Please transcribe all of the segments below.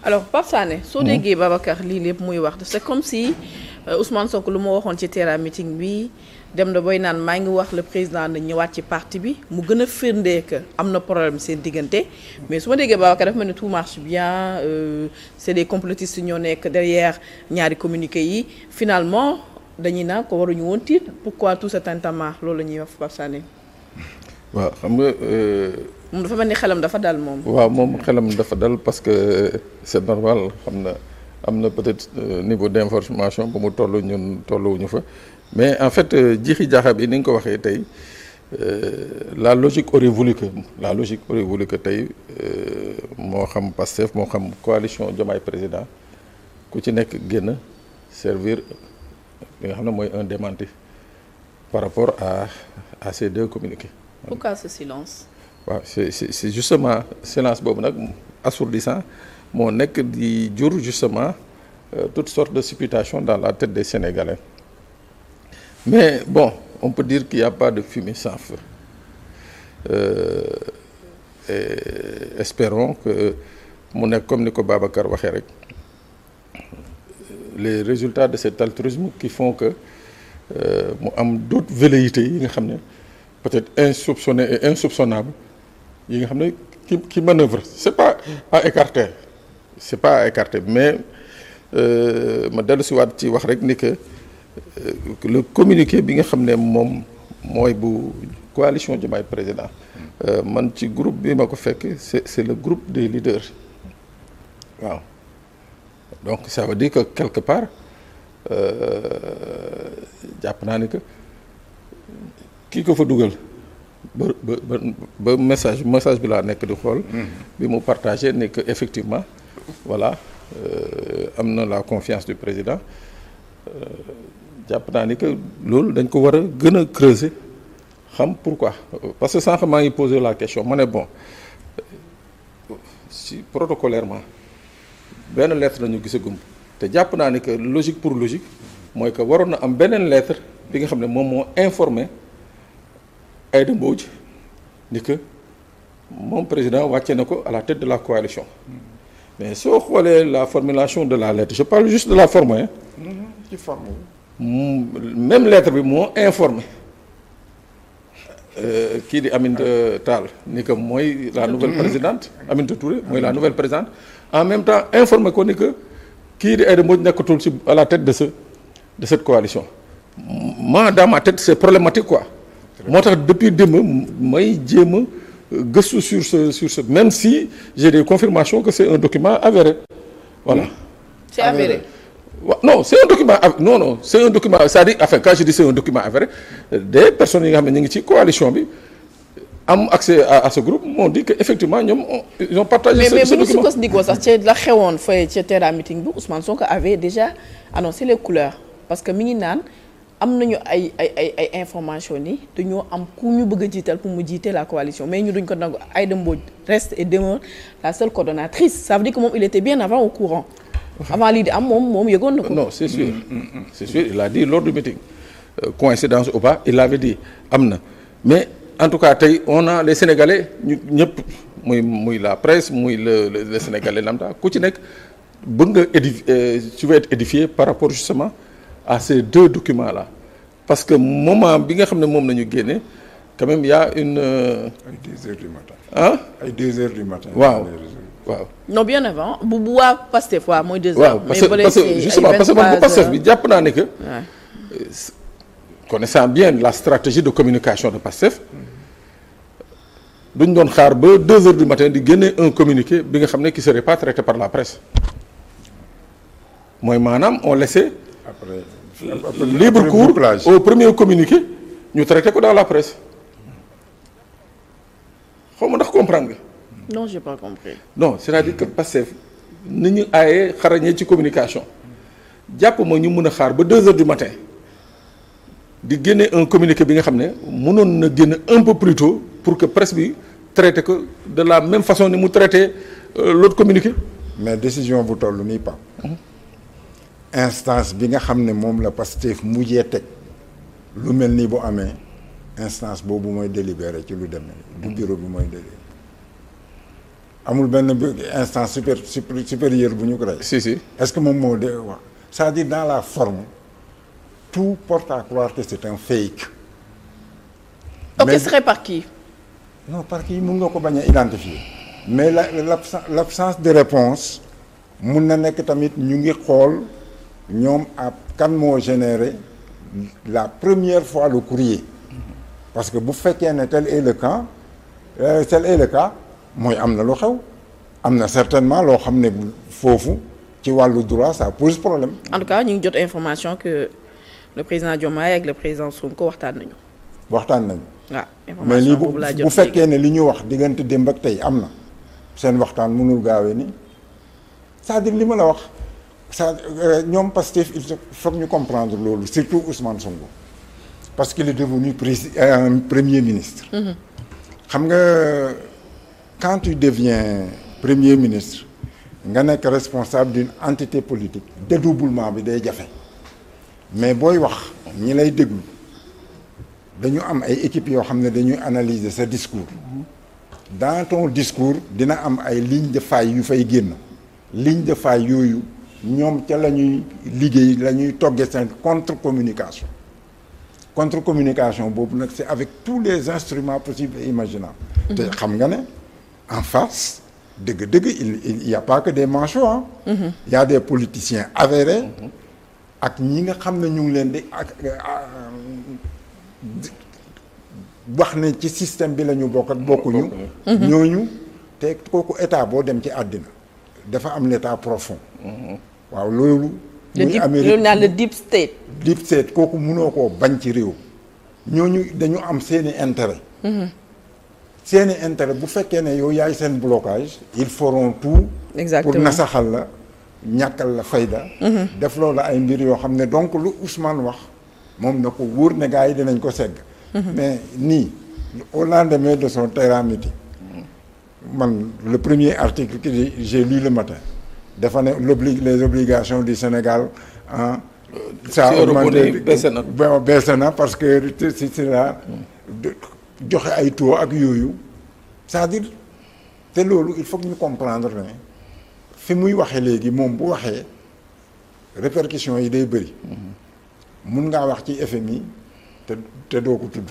alors Pape Sané soo déggee Babacar lii lépp muy wax c'est comme si Ousmane Sonko lu ma waxoon ci Terra meeting bi dem na boy naan maa ngi wax le président na ñëwaat ci parti bi mu gën a firndee que am na problème seen diggante mais su ma déggee Babacar dafa mel ni tout marche bien c'est des complotistes ñoo nekk derrière ñaari communiqué yi finalement dañuy naan ko waruñu woon tiit pourquoi tout ce tintamarre loolu la ñuy wax Pape Sané. waaw xam nga. moom dafa mel ni xelam dafa dal moom. waaw moom xelam dafa dal parce que c'est normal xam na am na peut-être niveau d'information bu mu toll ñun tolluwuñu fa mais en fait jiixi jaaxa bi ni nga ko waxee tey la logique aurait voulu que tey moo xam Pastef moo xam coalition Diomaye président ku ci nekk génn servir li nga xam ne mooy un démenti par rapport à ces deux communiqués. Pourquoi ce silence? waaw c'est justement silence boobu nag assourdissant moo nekk di jur justement toutes sortes de supputations dans la tête des Sénégalais mais bon on peut dire qu'il n'y a pas de fumée sans feu et espérons que mu nekk comme ni ko Babacar waxee rek les résultats de cet altruisme qui font que mu am d'autres velléités yi nga xam ne peut-être insoupçonnées et insoupçonnables yi nga xam ne qui manœuvre c'est pas à écarter mais ma dellu si waat ci wax rek ni que le communiqué bi nga xam ne moom mooy bu coalition Diomaye président man ci groupe bi ma ko fekk c'est le groupe des leaders waaw donc ça veut dire que quelque part jàpp naa ni que kii ko fa dugal ba message bi laa nekk di xool bi mu partagé ni que effectivement voilà am na la confiance du président jàpp naa ni que loolu dañ ko war a gën a creuser xam pourquoi parce que sànq maa ngi poser la question ma ne bon si protocolairement benn lettre la ñu gisagum te jàpp naa ni que logique pour logique mooy que waroon na am beneen lettre bi nga xam ne moom moo informé Aïda Mbodj ni que moom président wàcce na ko à la tête de la coalition mais soo xoolee la formulation de la lettre je parle juste de la forme hein. ci forme même lettre bi moo informé kii di Aminata Tall ni que mooy la nouvelle présidente Aminata Touré mooy la nouvelle présidente en même temps informé ko ni que kii di Aïda Mbodj nekkatul ci à la tête de cette coalition moi dans ma tête c'est problématique quoi moo tax depuis démb may jéem a gëstu sur ce même si j'ai des confirmations que c'est un document avéré voilà. C'est avéré. Non c'est un document non c'est un document c'est-à-dire enfin quand je dis c'est un document avéré des personnes yi nga xam ne ñu ngi ci coalition bi am accès à ce groupe m'ont dit que effectivement ñoom ils ont partagé ce document. mais bu ñu sukkandikoo sax ci la xewoon fay ca Terra meeting bi Ousmane Sonko avait déjà annoncé les couleurs parce que mi ngi naan am nañu ay information ni dañoo am ku ñu bëgg a jiital pour mu jiite la coalition mais ñu duñ ko nangu Aïda Mbodj reste et demeure la seule coordonnatrice ça veut dire que moom il était bien avant au courant avant lii di am moom yëgoon na ko. non c'est sûr il a dit lors du meeting coïncidence ou pas il l'avait dit am na mais en tout cas tey on a les Sénégalais ñu ñëpp muy la presse muy le Sénégalais lambda ku ci nekk bëgg nga tu veux être édifié par rapport justement à ces deux documents là parce que moment bi nga xam ne moom nañu génne quand même y a une. ay 2 heures du matin. ah ay 2 heures du matin. waaw. non bien avant bu waa Pastef waaw mooy 2 heures. waaw parce que justement parce que man bu Pastef bi jàpp naa ne que. connaissant bien la stratégie de communication de Pastef duñ doon xaar ba 2 heures du matin di génne un communiqué bi nga xam ne qui serait pas traité par la presse mooy maanaam on laissait. après libre cours au premier communiqué ñu traité ko dans la presse xaw ma ndax comprendre nga. non j'ai pas compris. non c'est-à-dire que Pastef ni ñu aayee xarañee ci communication jàpp ma ñu mën a xaar ba 2 heures du matin di génne un communiqué bi nga xam ne mënoon na génn un peu plus tôt pour que presse bi traité ko de la même façon ni mu traité l'autre communiqué. mais décision bu toll nii Pape. instance bi nga xam ne moom la Pastef mujjee teg lu mel nii bu amee instance boobu mooy délibéré ci lu demee du bureau bi mooy délibéré amul benn instance supérieure bu ñu ko rey. si. est-ce que moom moo de wax c'est-à-dire dans la forme tout porte à croire que c'est un fake. orchestré par qui? non par qui mun nga ko bañ a identifier mais l'absence de réponse mun na nekk tamit ñu ngi xool ñoom ab kan moo généré la première fois le courrier parce que bu fekkee ne tel est le cas mooy am na lu xew am na certainement loo xam ne foofu ci wàllu droit ça pose problème. En tout cas ñu ngi jot information que le président Diomaye ak le président Sonko waxtaan nañu. waaw information mais boobu laa jot bu fekkee ne li ñu wax diggante démb ak tey am na seen waxtaan mënul gaawee ni c'est-à-dire li ma la wax ñoom Pastef il faut ñu comprendre loolu surtout Ousmane Sonko parce qu'il est devenu premier ministre. xam nga quand tu deviens premier ministre nga nekk responsable d'une entité politique dédoublement bi day jafe mais booy wax ñi lay déglu dañu am ay équipes yoo xam ne dañuy analyser sa discours dans ton discours dina am ay lignes de faille yu fay génn ligne de faille yooyu ñoom ca la ñuy liggéey la ñuy toggee seen contre-communication boobu nag c'est avec tous les instruments possibles et imaginables. te xam nga ne en face dëgg-dëgg il y a pas que des manchots ah. Il y a des politiciens avérés. ak ñi nga xam ne ñu ngi leen di wax ne ci système bi la ñu bokk ak bokkuñu. ñooñu te kooku état boo dem ci àddina dafa am l'état profond. waaw loolu. muy Amérique loolu naan le deep state. deep state kooku mënoo koo bañ ci réew. ñooñu dañu am seeni intérêt. seeni intérêt bu fekkee ne yow yaay seen blocage. ils feront tout. exactement pour nasaxal la ñàkkal la fayda. def loolu ay mbir yoo xam ne donc lu Ousmane wax moom na ko wóor ne gars yi dinañ ko segg. mais nii au lendemain de son terrain meeting man le premier article que j'ai lu le matin dafa ne les obligations du Sénégal en ça a augmenté baisse na parce que c'est là joxe ay taux ak yooyu c'est-à-dire te loolu il faut que ñu comprendre ne fi muy waxee léegi moom bu waxee répercussions yi day bëri mun ngaa wax ci FMI te doo ko tudd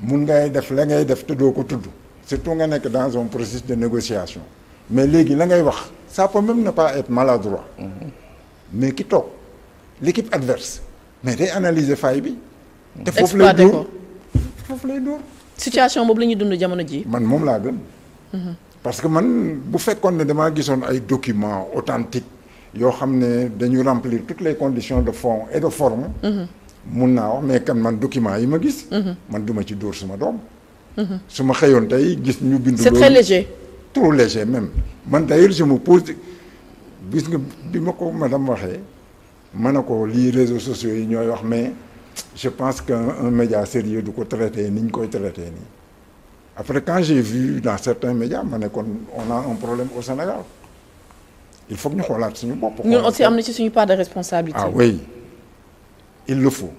mun ngay def la ngay def te doo ko tudd surtout nga nekk dans un processus de négociation mais léegi la ngay wax ça peut même ne pas être maladroit mais ki toog l'équipe adverse mais day analyser faille bi te foofu lay dóor situation boobu la ñuy dund jamono ji man moom laa gën parce que man bu fekkoon ne damaa gisoon ay documents authentiques yoo xam ne dañu remplir toutes les conditions de fond et de forme mun naa wax mais kan man document yi ma gis man duma ci dóor suma doom su ma xëyoon tey gis ñu bindu c'est très léger trop léger même man d'ailleurs je me pose gis nga bi ma ko madame waxee ma ne ko lii réseaux sociaux yi ñooy wax mais je pense qu'un média sérieux du ko traité ni ñu koy traité nii après quand j'ai vu dans certains médias ma ne kon on a un problème au Sénégal il faut que ñu xoolaat suñu bopp ñun aussi am na ci suñu part de responsabilité ah oui il le faut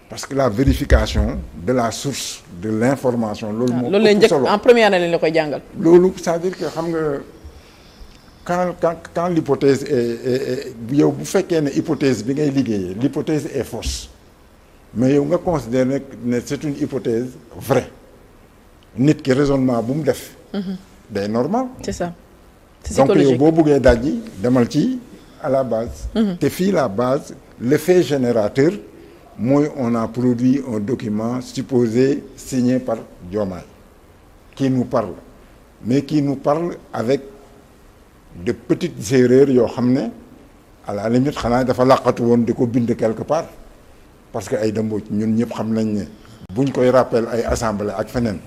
parce que la vérification de la source de l'information loolu moo loolu lay njëkk en première année lañ la koy jàngal loolu c'est-à-dire que xam nga quand l'hypothèse est yow bu fekkee ne hypothèse bi ngay liggéeyee l'hypothèse est fausse mais yow nga considère ne c'est une hypothèse vraie nit ki raisonnement bu mu def day normal c'est ça c'est donc psychologique yow boo bëggee dajji demal ci à la base te fii la base l'effet générateur mooy on a produit un document supposé signé par Diomaye qui nous parle mais qui nous parle avec de petites erreurs yoo xam ne à la limite xanaa dafa laqatu woon di ko bind quelque part parce que ay dëmbooj ñun ñëpp xam nañ ne buñ koy rappel ay assemblée ak feneen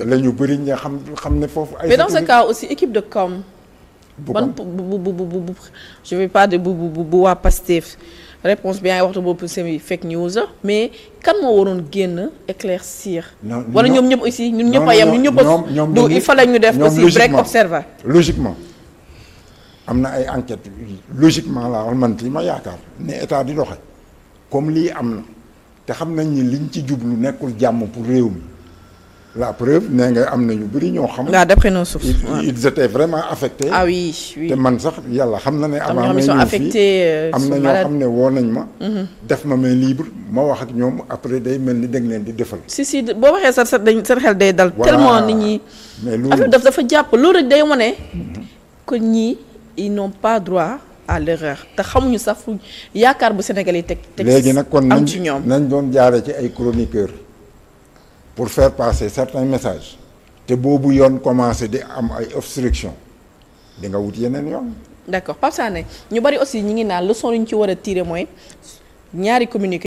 la ñu bëri ña xam ne foofu ay mais dans ce cas aussi équipe de com ban bu je vais pas de bu waa Pastef réponse bi yaa ngi waxtu boobu c'est fake news mais kan moo waroon génn éclaircir wala ñoom ñëpp aussi ñun ñëpp a yem ñun ñëpp du il fallait ñu def aussi break observer logiquement am na ay enquêtes logiquement laa wax man fii ma yaakaar ne état di doxe comme lii am na te xam nañ ni liñ ci jublu nekkul jàmm pour réew mi la preuve nee nga am na ñu bëri ñoo xam. waaw d'après nos sources. ils étaient vraiment affectés. ah oui oui. te man sax yàlla xam na ne. avant may ñëw fii am na ñoo xam ne woo nañ ma. def ma main libre ma wax ak ñoom après day mel ni da nga leen di defal. si boo waxee sax seen xel day dal. tellement nit ñi. mais loolu affaire dafa jàpp loolu rek day wane. que ñii ils n'ont pas droit à l'erreur te xamuñu sax fu yaakaar bu Sénégal yi teg. léegi nag kon am ci ñoom nañ doon jaare ci ay chroniqueurs. pour faire passer certains messages te boobu yoon commencé di am ay obstruction di nga wut yeneen yoon. d'accord Pape Sané ñu bari aussi ñi ngi naan leçon yu ñu ci war a tirer mooy ñaari communiqué